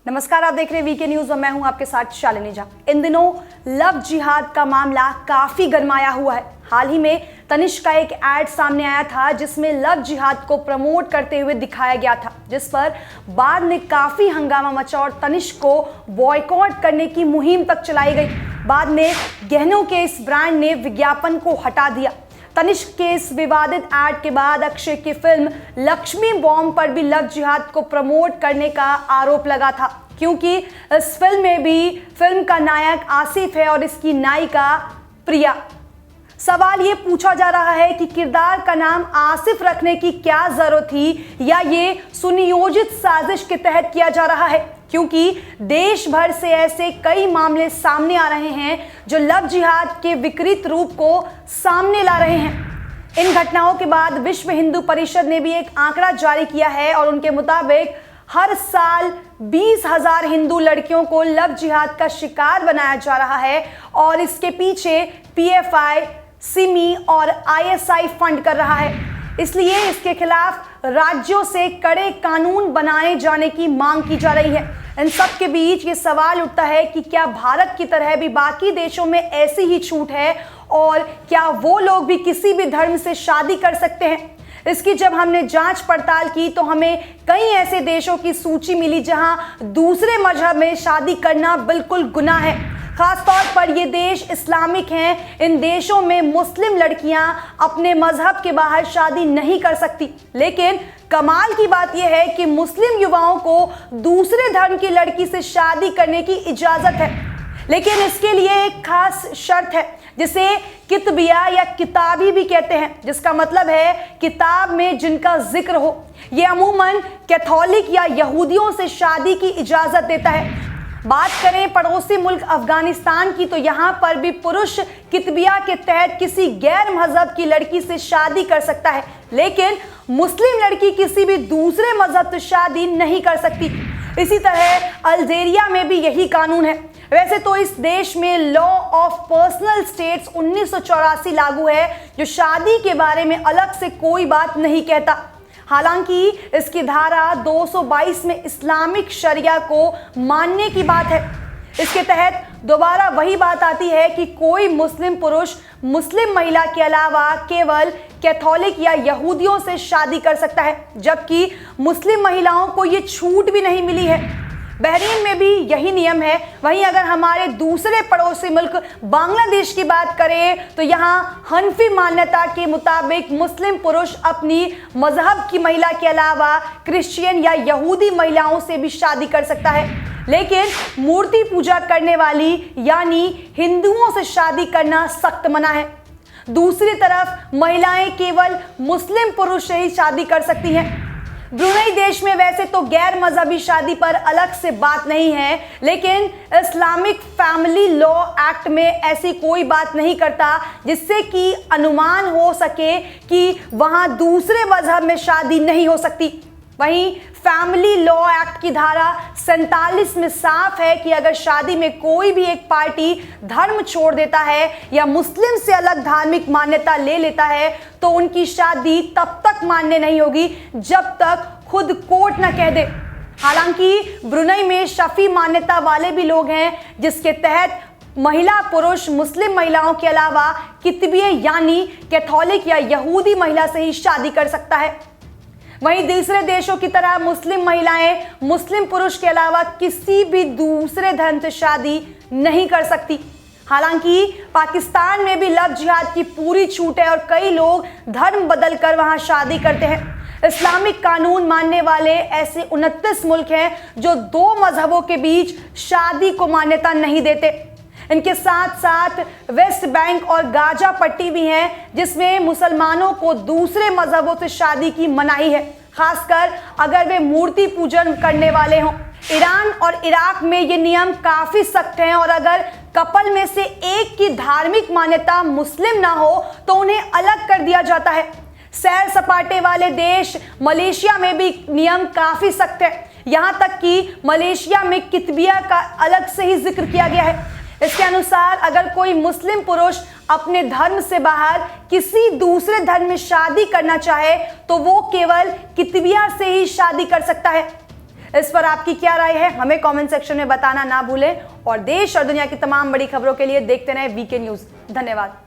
नमस्कार, आप देख रहे हैं वीके न्यूज और मैं हूं आपके साथ शालिनी झा। इन दिनों लव जिहाद का मामला काफी गरमाया हुआ है। हाल ही में तनिष्क का एक एड सामने आया था जिसमें लव जिहाद को प्रमोट करते हुए दिखाया गया था, जिस पर बाद में काफी हंगामा मचा और तनिष्क को बॉयकॉट करने की मुहिम तक चलाई गई। बाद में गहनों के इस ब्रांड ने विज्ञापन को हटा दिया। तनिष्क के इस विवादित एड के बाद अक्षय की फिल्म लक्ष्मी बॉम्ब पर भी लव जिहाद को प्रमोट करने का आरोप लगा था, क्योंकि इस फिल्म में भी फिल्म का नायक आसिफ है और इसकी नायिका प्रिया। सवाल ये पूछा जा रहा है कि किरदार का नाम आसिफ रखने की क्या जरूरत थी, या ये सुनियोजित साजिश के तहत किया जा रहा है, क्योंकि देश भर से ऐसे कई मामले सामने आ रहे हैं जो लव जिहाद के विकृत रूप को सामने ला रहे हैं। इन घटनाओं के बाद विश्व हिंदू परिषद ने भी एक आंकड़ा जारी किया है और उनके मुताबिक हर साल 20,000 हिंदू लड़कियों को लव जिहाद का शिकार बनाया जा रहा है और इसके पीछे पीएफआई, सिमी और आईएसआई फंड कर रहा है। इसलिए इसके खिलाफ राज्यों से कड़े कानून बनाए जाने की मांग की जा रही है। इन सब के बीच ये सवाल उठता है कि क्या भारत की तरह भी बाकी देशों में ऐसी ही छूट है और क्या वो लोग भी किसी भी धर्म से शादी कर सकते हैं। इसकी जब हमने जांच पड़ताल की तो हमें कई ऐसे देशों की सूची मिली जहां दूसरे मजहब में शादी करना बिल्कुल गुनाह है। खासतौर पर ये देश इस्लामिक हैं। इन देशों में मुस्लिम लड़कियां अपने मजहब के बाहर शादी नहीं कर सकती, लेकिन कमाल की बात यह है कि मुस्लिम युवाओं को दूसरे धर्म की लड़की से शादी करने की इजाजत है, लेकिन इसके लिए एक खास शर्त है जिसे कितबिया या किताबी भी कहते हैं, जिसका मतलब है किताब में जिनका जिक्र हो। ये अमूमन कैथोलिक या यहूदियों से शादी की इजाजत देता है। बात करें पड़ोसी मुल्क अफगानिस्तान की तो यहाँ पर भी पुरुष कितबिया के तहत किसी गैर मजहब की लड़की से शादी कर सकता है, लेकिन मुस्लिम लड़की किसी भी दूसरे मजहब से शादी नहीं कर सकती। इसी तरह अल्जीरिया में भी यही कानून है। वैसे तो इस देश में लॉ ऑफ पर्सनल स्टेट्स 1984 लागू है, जो शादी के बारे में अलग से कोई बात नहीं कहता। हालांकि इसकी धारा 222 में इस्लामिक शरिया को मानने की बात है। इसके तहत दोबारा वही बात आती है कि कोई मुस्लिम पुरुष मुस्लिम महिला के अलावा केवल कैथोलिक या यहूदियों से शादी कर सकता है, जबकि मुस्लिम महिलाओं को ये छूट भी नहीं मिली है। बहरीन में भी यही नियम है। वहीं अगर हमारे दूसरे पड़ोसी मुल्क बांग्लादेश की बात करें तो यहाँ हनफी मान्यता के मुताबिक मुस्लिम पुरुष अपनी मजहब की महिला के अलावा क्रिश्चियन या यहूदी महिलाओं से भी शादी कर सकता है, लेकिन मूर्ति पूजा करने वाली यानी हिंदुओं से शादी करना सख्त मना है। दूसरी तरफ महिलाएं केवल मुस्लिम पुरुष से ही शादी कर सकती हैं। ब्रुनेई देश में वैसे तो गैर मजहबी शादी पर अलग से बात नहीं है, लेकिन इस्लामिक फैमिली लॉ एक्ट में ऐसी कोई बात नहीं करता जिससे कि अनुमान हो सके कि वहां दूसरे मजहब में शादी नहीं हो सकती। वहीं फैमिली लॉ एक्ट की धारा 47 में साफ है कि अगर शादी में कोई भी एक पार्टी धर्म छोड़ देता है या मुस्लिम से अलग धार्मिक मान्यता ले लेता है तो उनकी शादी तब तक मान्य नहीं होगी जब तक खुद कोर्ट न कह दे। हालांकि ब्रुनेई में शफी मान्यता वाले भी लोग हैं, जिसके तहत महिला पुरुष मुस्लिम महिलाओं के अलावा कितबिये यानी कैथोलिक या यहूदी महिला से ही शादी कर सकता है। वहीं दूसरे देशों की तरह मुस्लिम महिलाएं मुस्लिम पुरुष के अलावा किसी भी दूसरे धर्म से शादी नहीं कर सकती। हालांकि पाकिस्तान में भी लव जिहाद की पूरी छूट है और कई लोग धर्म बदलकर वहां शादी करते हैं। इस्लामिक कानून मानने वाले ऐसे 29 मुल्क हैं जो दो मजहबों के बीच शादी को मान्यता नहीं देते। इनके साथ साथ वेस्ट बैंक और गाजा पट्टी भी हैं, जिसमें मुसलमानों को दूसरे मजहबों से शादी की मनाही है, खासकर अगर वे मूर्ति पूजन करने वाले हों। ईरान और इराक में ये नियम काफी सख्त हैं और अगर कपल में से एक की धार्मिक मान्यता मुस्लिम ना हो तो उन्हें अलग कर दिया जाता है। सैर सपाटे वाले देश मलेशिया में भी नियम काफी सख्त है। यहाँ तक कि मलेशिया में कितबिया का अलग से ही जिक्र किया गया है। इसके अनुसार अगर कोई मुस्लिम पुरुष अपने धर्म से बाहर किसी दूसरे धर्म में शादी करना चाहे तो वो केवल कितबिया से ही शादी कर सकता है। इस पर आपकी क्या राय है, हमें कमेंट सेक्शन में बताना ना भूलें और देश और दुनिया की तमाम बड़ी खबरों के लिए देखते रहें वीके न्यूज। धन्यवाद।